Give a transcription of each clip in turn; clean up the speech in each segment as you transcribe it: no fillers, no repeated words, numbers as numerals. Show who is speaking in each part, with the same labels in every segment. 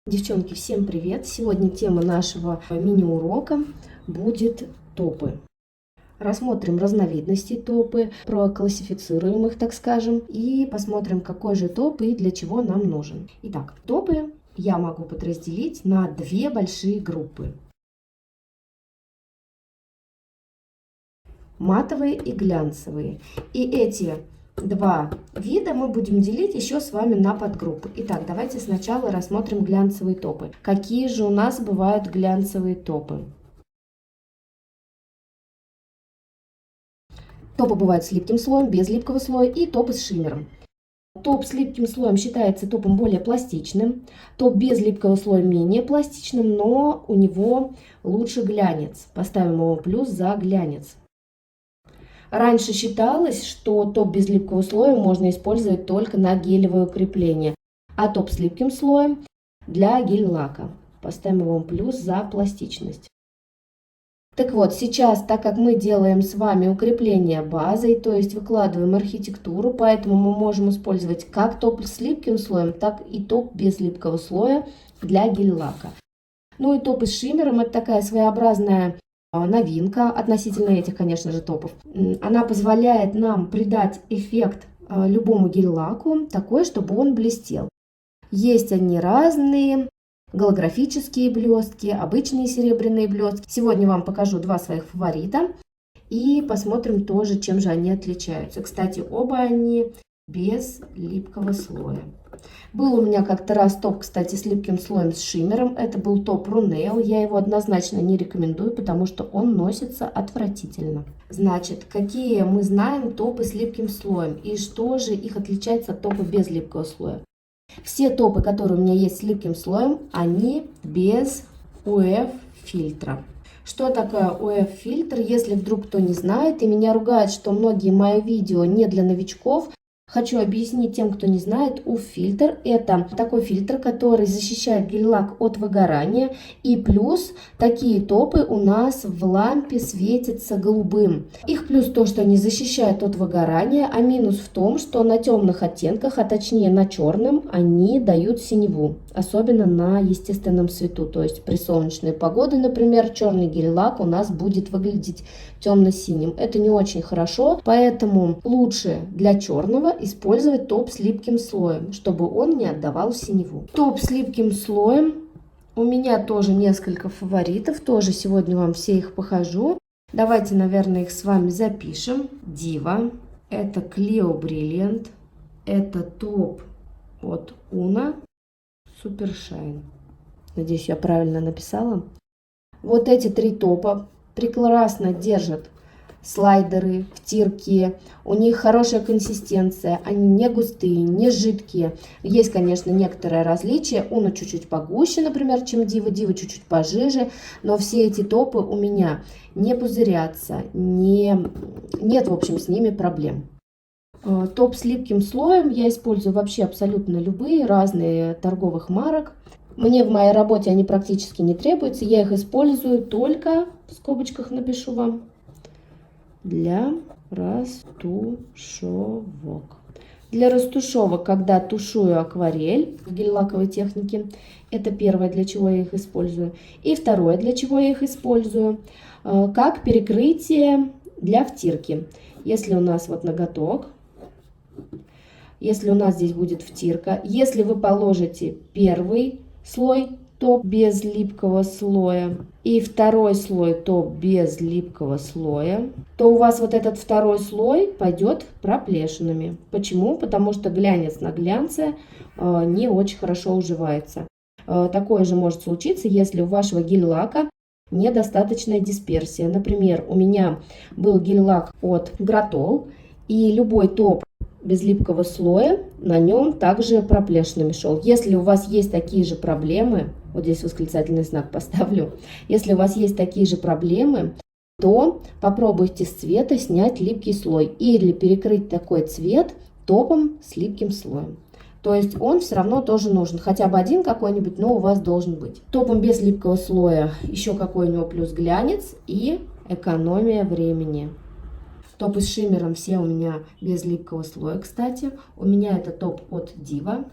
Speaker 1: Девчонки, всем привет! Сегодня тема нашего мини-урока будет топы. Рассмотрим разновидности топы, проклассифицируем их, так скажем, и посмотрим, какой же топ и для чего нам нужен. Итак, топы я могу подразделить на две большие группы. Матовые и глянцевые. И эти два вида мы будем делить еще с вами на подгруппы. Итак, давайте сначала рассмотрим глянцевые топы. Какие же у нас бывают глянцевые топы? Топы бывают с липким слоем, без липкого слоя и топы с шиммером. Топ с липким слоем считается топом более пластичным, топ без липкого слоя менее пластичным, но у него лучше глянец. Поставим его плюс за глянец. Раньше считалось, что топ без липкого слоя можно использовать только на гелевое укрепление, а топ с липким слоем для гель-лака. Поставим его плюс за пластичность. Так вот, сейчас, так как мы делаем с вами укрепление базой, то есть выкладываем архитектуру, поэтому мы можем использовать как топ с липким слоем, так и топ без липкого слоя для гель-лака. Ну и топы с шиммером — это такая своеобразная новинка относительно этих, конечно же, топов. Она позволяет нам придать эффект любому гель-лаку такой, чтобы он блестел. Есть они разные, голографические блестки, обычные серебряные блестки. Сегодня вам покажу два своих фаворита и посмотрим тоже, чем же они отличаются. Кстати, оба они без липкого слоя. Был у меня как-то раз топ, кстати, с липким слоем с шиммером. Это был топ Рунео. Я его однозначно не рекомендую, потому что он носится отвратительно. Значит, какие мы знаем топы с липким слоем и что же их отличается от топа без липкого слоя? Все топы, которые у меня есть с липким слоем, они без UF-фильтра. Что такое UF-фильтр? Если вдруг кто не знает и меня ругает, что многие мои видео не для новичков, хочу объяснить тем, кто не знает. UV-фильтр – это такой фильтр, который защищает гель-лак от выгорания. И плюс такие топы у нас в лампе светятся голубым. Их плюс то, что они защищают от выгорания, а минус в том, что на темных оттенках, а точнее на черном, они дают синеву. Особенно на естественном свету. То есть при солнечной погоде, например, черный гель-лак у нас будет выглядеть темно-синим. Это не очень хорошо, поэтому лучше для черного использовать топ с липким слоем, чтобы он не отдавал синеву. Топ с липким слоем у меня тоже несколько фаворитов, тоже сегодня вам все их покажу. Давайте, наверное, их с вами запишем. Diva, это Clio Brilliant, это топ от Uno, Super Shine. Надеюсь, я правильно написала. Вот эти три топа прекрасно держат слайдеры, втирки, у них хорошая консистенция, они не густые, не жидкие. Есть, конечно, некоторое различие, Uno чуть-чуть погуще, например, чем Diva, Diva чуть-чуть пожиже, но все эти топы у меня не пузырятся, нет, в общем, с ними проблем. Топ с липким слоем я использую вообще абсолютно любые, разные торговых марок. Мне в моей работе они практически не требуются, я их использую только, в скобочках напишу вам, для растушевок. Для растушевок, когда тушую акварель в гель-лаковой технике, это первое, для чего я их использую. И второе, для чего я их использую, как перекрытие для втирки. Если у нас вот ноготок, если у нас здесь будет втирка, если вы положите первый слой топ без липкого слоя и второй слой топ без липкого слоя, то у вас вот этот второй слой пойдет проплешинами. Почему? Потому что глянец на глянце не очень хорошо уживается. Такое же может случиться, если у вашего гель-лака недостаточная дисперсия. Например, у меня был гель-лак от Гратол, и любой топ без липкого слоя на нем также проплешинами шел. Если у вас есть такие же проблемы, вот здесь восклицательный знак поставлю, если у вас есть такие же проблемы, то попробуйте с цвета снять липкий слой или перекрыть такой цвет топом с липким слоем. То есть он все равно тоже нужен, хотя бы один какой-нибудь, но у вас должен быть. Топом без липкого слоя еще какой у него плюс глянец и экономия времени. Топы с шиммером все у меня без липкого слоя, кстати. У меня это топ от Diva.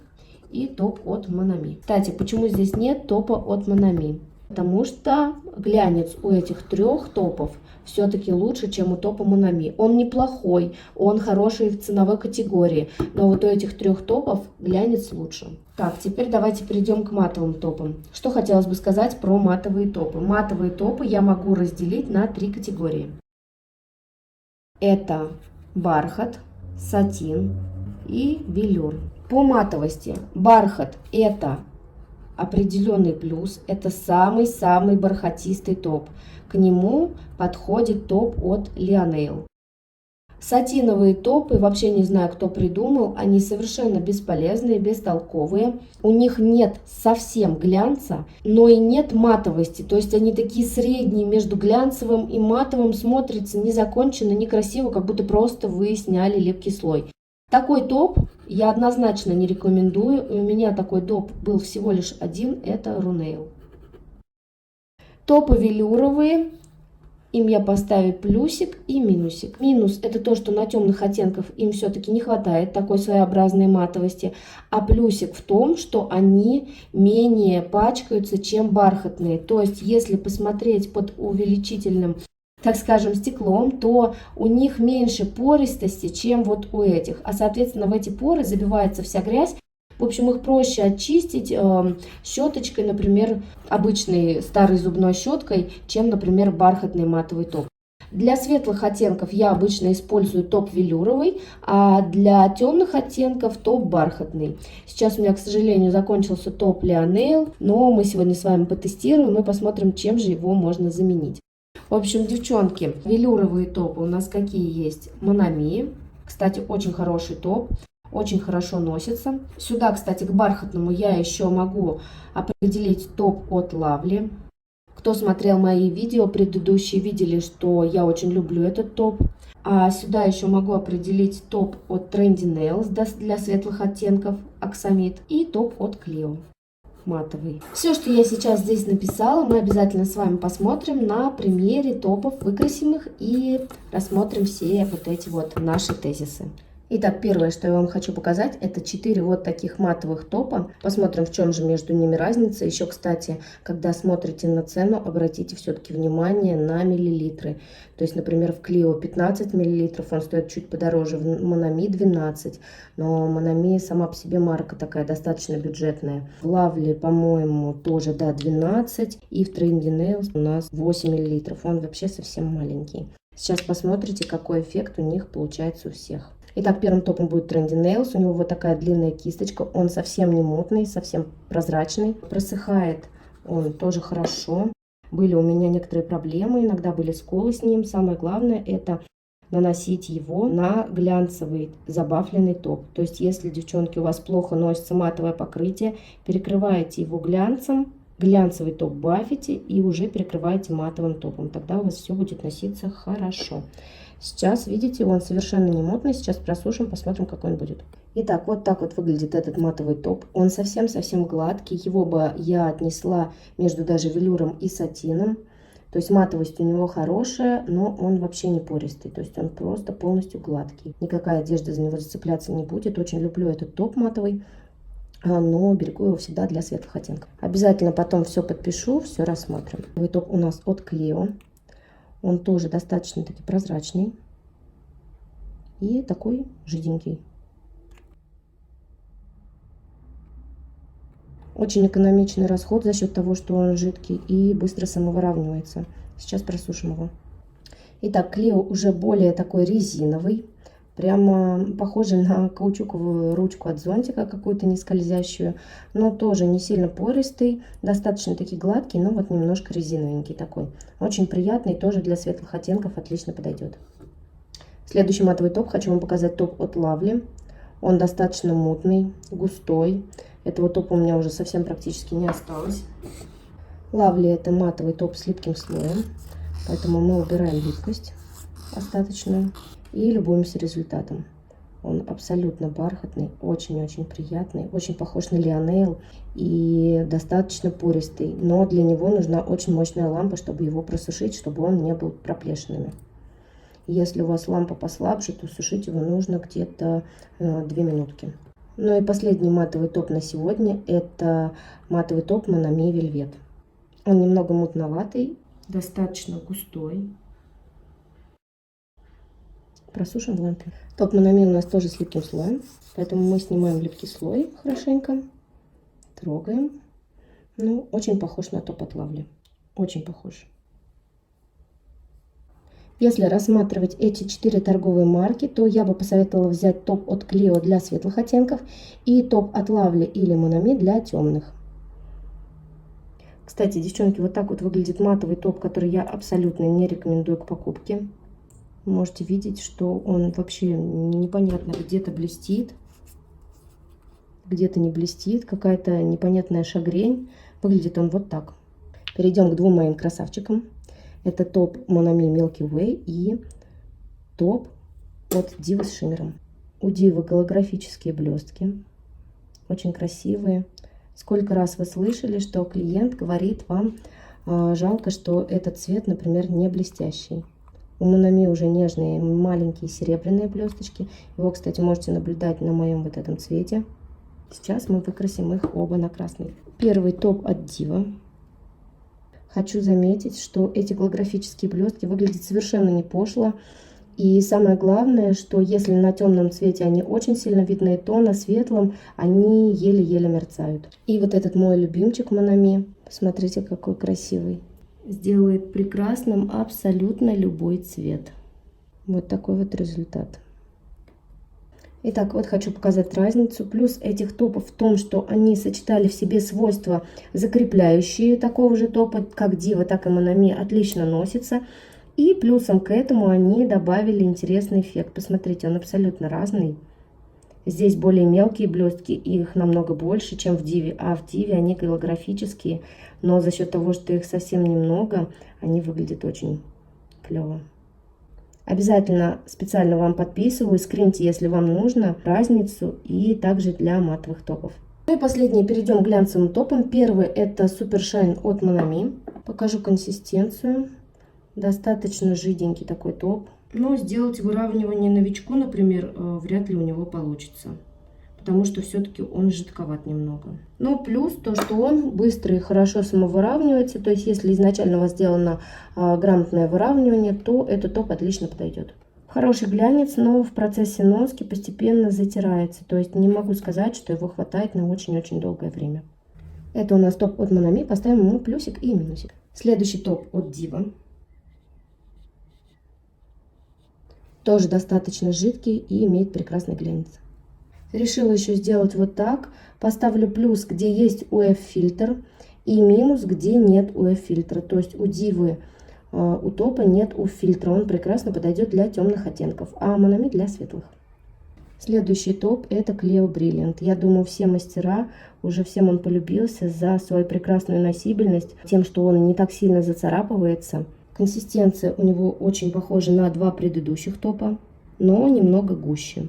Speaker 1: и топ от Monami. Кстати, почему здесь нет топа от Monami? Потому что глянец у этих трех топов все-таки лучше, чем у топа Monami. Он неплохой, он хороший в ценовой категории, но вот у этих трех топов глянец лучше. Так, теперь давайте перейдем к матовым топам. Что хотелось бы сказать про матовые топы. Матовые топы я могу разделить на три категории. Это бархат, сатин и велюр. По матовости бархат это определенный плюс, это самый-самый бархатистый топ. К нему подходит топ от Lionel. Сатиновые топы, вообще не знаю, кто придумал, они совершенно бесполезные, бестолковые. У них нет совсем глянца, но и нет матовости. То есть они такие средние между глянцевым и матовым, смотрятся незаконченно, некрасиво, как будто просто вы сняли липкий слой. Такой топ я однозначно не рекомендую. У меня такой топ был всего лишь один, это Runail. Топы велюровые. Им я поставлю плюсик и минусик. Минус это то, что на темных оттенках им все-таки не хватает такой своеобразной матовости. А плюсик в том, что они менее пачкаются, чем бархатные. То есть, если посмотреть под увеличительным, так скажем, стеклом, то у них меньше пористости, чем вот у этих. А соответственно в эти поры забивается вся грязь. В общем, их проще очистить щеточкой, например, обычной старой зубной щеткой, чем, например, бархатный матовый топ. Для светлых оттенков я обычно использую топ велюровый, а для темных оттенков топ бархатный. Сейчас у меня, к сожалению, закончился топ Lionel, но мы сегодня с вами потестируем и посмотрим, чем же его можно заменить. В общем, девчонки, велюровые топы у нас какие есть? Monami. Кстати, очень хороший топ. Очень хорошо носится. Сюда, кстати, к бархатному я еще могу определить топ от Lovely. Кто смотрел мои видео предыдущие, видели, что я очень люблю этот топ. А сюда еще могу определить топ от Trendy Nails для светлых оттенков Аксамит и топ от Clio матовый. Все, что я сейчас здесь написала, мы обязательно с вами посмотрим на примере топов, выкрасим их и рассмотрим все вот эти вот наши тезисы. Итак, первое, что я вам хочу показать, это 4 вот таких матовых топа. Посмотрим, в чем же между ними разница. Еще, кстати, когда смотрите на цену, обратите все-таки внимание на миллилитры. То есть, например, в Clio 15 миллилитров, он стоит чуть подороже, в Monami 12. Но Monami сама по себе марка такая достаточно бюджетная. В Lovely, по-моему, тоже, да, 12. И в Trendy Nails у нас 8 миллилитров. Он вообще совсем маленький. Сейчас посмотрите, какой эффект у них получается у всех. Итак, первым топом будет Trendy Nails. У него вот такая длинная кисточка. Он совсем не мутный, совсем прозрачный. Просыхает он тоже хорошо. Были у меня некоторые проблемы, иногда были сколы с ним. Самое главное это наносить его на глянцевый забафленный топ. То есть, если, девчонки, у вас плохо носится матовое покрытие, перекрываете его глянцем. Глянцевый топ бафите и уже перекрываете матовым топом. Тогда у вас все будет носиться хорошо. Сейчас, видите, он совершенно не мутный. Сейчас просушим, посмотрим, какой он будет. Итак, вот так вот выглядит этот матовый топ. Он совсем-совсем гладкий. Его бы я отнесла между даже велюром и сатином. То есть матовость у него хорошая, но он вообще не пористый. То есть он просто полностью гладкий. Никакая одежда за него зацепляться не будет. Очень люблю этот топ матовый, но берегу его всегда для светлых оттенков. Обязательно потом все подпишу, все рассмотрим. Новый топ у нас от Clio. Он тоже достаточно таки прозрачный и такой жиденький. Очень экономичный расход за счет того, что он жидкий и быстро самовыравнивается. Сейчас просушим его. Итак, Clio уже более такой резиновый. Прямо похоже на каучуковую ручку от зонтика, какую-то не скользящую, но тоже не сильно пористый, достаточно таки гладкий, но вот немножко резиновенький такой. Очень приятный, тоже для светлых оттенков отлично подойдет. Следующий матовый топ хочу вам показать топ от Lovely. Он достаточно мутный, густой. Этого топа у меня уже совсем практически не осталось. Lovely это матовый топ с липким слоем, поэтому мы убираем липкость остаточную. И любуемся результатом. Он абсолютно бархатный, очень-очень приятный, очень похож на Lionel и достаточно пористый. Но для него нужна очень мощная лампа, чтобы его просушить, чтобы он не был проплешинами. Если у вас лампа послабже, то сушить его нужно где-то 2 минутки. Ну и последний матовый топ на сегодня – это матовый топ Monami Velvet. Он немного мутноватый, достаточно густой. Просушим в лампе. Топ Monami у нас тоже с липким слоем, поэтому мы снимаем липкий слой хорошенько, трогаем. Ну, очень похож на топ от Lovely. Очень похож. Если рассматривать эти 4 торговые марки, то я бы посоветовала взять топ от Clio для светлых оттенков и топ от Lovely или Monami для темных. Кстати, девчонки, вот так вот выглядит матовый топ, который я абсолютно не рекомендую к покупке. Можете видеть, что он вообще непонятно, где-то блестит, где-то не блестит, какая-то непонятная шагрень. Выглядит он вот так. Перейдем к двум моим красавчикам. Это топ Monami Milky Way и топ от Diva с шиммером. У Diva голографические блестки, очень красивые. Сколько раз вы слышали, что клиент говорит вам, жалко, что этот цвет, например, не блестящий. У Monami уже нежные маленькие серебряные блесточки. Его, кстати, можете наблюдать на моем вот этом цвете. Сейчас мы выкрасим их оба на красный. Первый топ от Diva. Хочу заметить, что эти голографические блестки выглядят совершенно не пошло. И самое главное, что если на темном цвете они очень сильно видны, то на светлом они еле-еле мерцают. И вот этот мой любимчик Monami, посмотрите, какой красивый. Сделает прекрасным абсолютно любой цвет. Вот такой вот результат. Итак, вот хочу показать разницу. Плюс этих топов в том, что они сочетали в себе свойства, закрепляющие такого же топа, как Diva, так и Monami, отлично носится. И плюсом к этому они добавили интересный эффект. Посмотрите, он абсолютно разный. Здесь более мелкие блестки, их намного больше, чем в Diva. А в Diva они голографические, но за счет того, что их совсем немного, они выглядят очень клево. Обязательно специально вам подписываю, скриньте, если вам нужно, разницу, и также для матовых топов. Ну и последнее, перейдем к глянцевым топам. Первый это Super Shine от Monami. Покажу консистенцию. Достаточно жиденький такой топ. Но сделать выравнивание новичку, например, вряд ли у него получится. Потому что все-таки он жидковат немного. Но плюс то, что он быстро и хорошо самовыравнивается. То есть, если изначально у вас сделано грамотное выравнивание, то этот топ отлично подойдет. Хороший глянец, но в процессе носки постепенно затирается. То есть, не могу сказать, что его хватает на очень-очень долгое время. Это у нас топ от Monami. Поставим ему плюсик и минусик. Следующий топ от Diva. Тоже достаточно жидкий и имеет прекрасный глянец. Решила еще сделать вот так. Поставлю плюс, где есть UF-фильтр, и минус, где нет UF-фильтра. То есть у Дивы, у топа нет UF-фильтра. Он прекрасно подойдет для темных оттенков, а Monami для светлых. Следующий топ это Clio Brilliant. Я думаю, все мастера, уже всем он полюбился за свою прекрасную носибельность, тем, что он не так сильно зацарапывается. Консистенция у него очень похожа на два предыдущих топа, но немного гуще.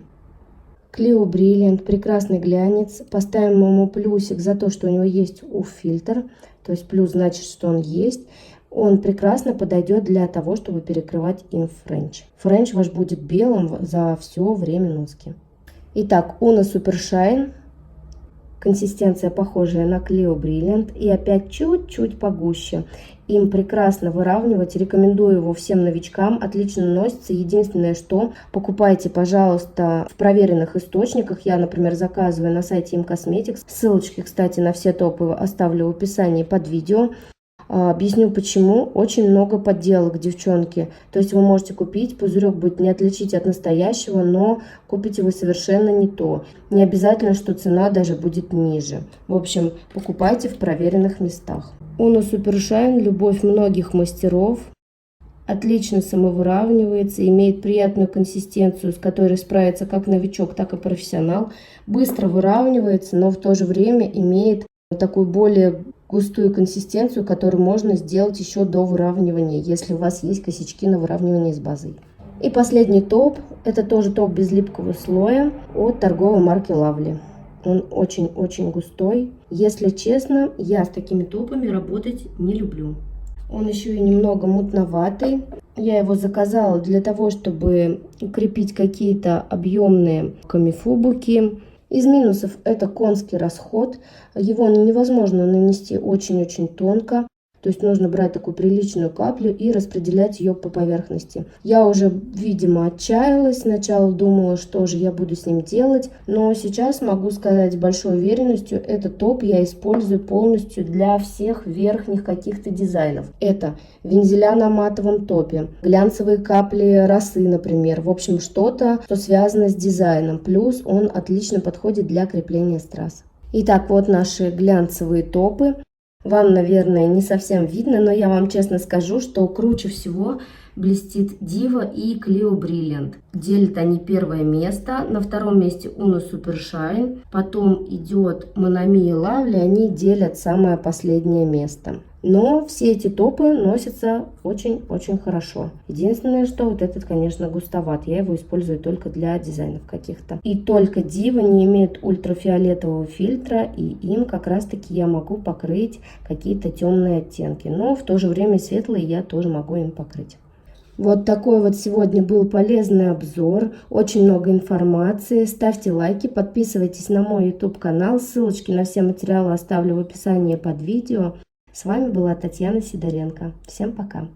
Speaker 1: Clio Brilliant, прекрасный глянец. Поставим ему плюсик за то, что у него есть UV-фильтр. То есть плюс значит, что он есть. Он прекрасно подойдет для того, чтобы перекрывать им френч. Френч ваш будет белым за все время носки. Итак, Uno Super Shine. Консистенция похожая на Clio Brilliant. И опять чуть-чуть погуще. Им прекрасно выравнивать. Рекомендую его всем новичкам. Отлично носится. Единственное, что покупайте, пожалуйста, в проверенных источниках. Я, например, заказываю на сайте ImCosmetics. Ссылочки, кстати, на все топы оставлю в описании под видео. Объясню почему. Очень много подделок, девчонки. То есть вы можете купить, пузырек будет не отличить от настоящего, но купите вы совершенно не то. Не обязательно, что цена даже будет ниже. В общем, покупайте в проверенных местах. Uno Super Shine, любовь многих мастеров. Отлично самовыравнивается, имеет приятную консистенцию, с которой справится как новичок, так и профессионал. Быстро выравнивается, но в то же время имеет такую более густую консистенцию, которую можно сделать еще до выравнивания, если у вас есть косячки на выравнивание с базой. И последний топ, это тоже топ без липкого слоя от торговой марки Lovely. Он очень-очень густой. Если честно, я с такими топами работать не люблю. Он еще и немного мутноватый. Я его заказала для того, чтобы укрепить какие-то объемные камифубуки Из минусов это конский расход. Его невозможно нанести очень-очень тонко. То есть нужно брать такую приличную каплю и распределять ее по поверхности. Я уже, видимо, отчаялась. Сначала думала, что же я буду с ним делать. Но сейчас могу сказать с большой уверенностью, этот топ я использую полностью для всех верхних каких-то дизайнов. Это вензеля на матовом топе, глянцевые капли росы, например. В общем, что-то, что связано с дизайном. Плюс он отлично подходит для крепления страз. Итак, вот наши глянцевые топы. Вам, наверное, не совсем видно, но я вам честно скажу, что круче всего блестит Diva и Clio Brilliant. Делят они первое место, на втором месте Uno Super Shine, потом идет Monami и Lovely, они делят самое последнее место. Но все эти топы носятся очень-очень хорошо. Единственное, что вот этот, конечно, густоват. Я его использую только для дизайнов каких-то. И только Diva не имеет ультрафиолетового фильтра, и им как раз-таки я могу покрыть какие-то темные оттенки. Но в то же время светлые я тоже могу им покрыть. Вот такой вот сегодня был полезный обзор, очень много информации. Ставьте лайки, подписывайтесь на мой YouTube канал, ссылочки на все материалы оставлю в описании под видео. С вами была Татьяна Сидоренко. Всем пока!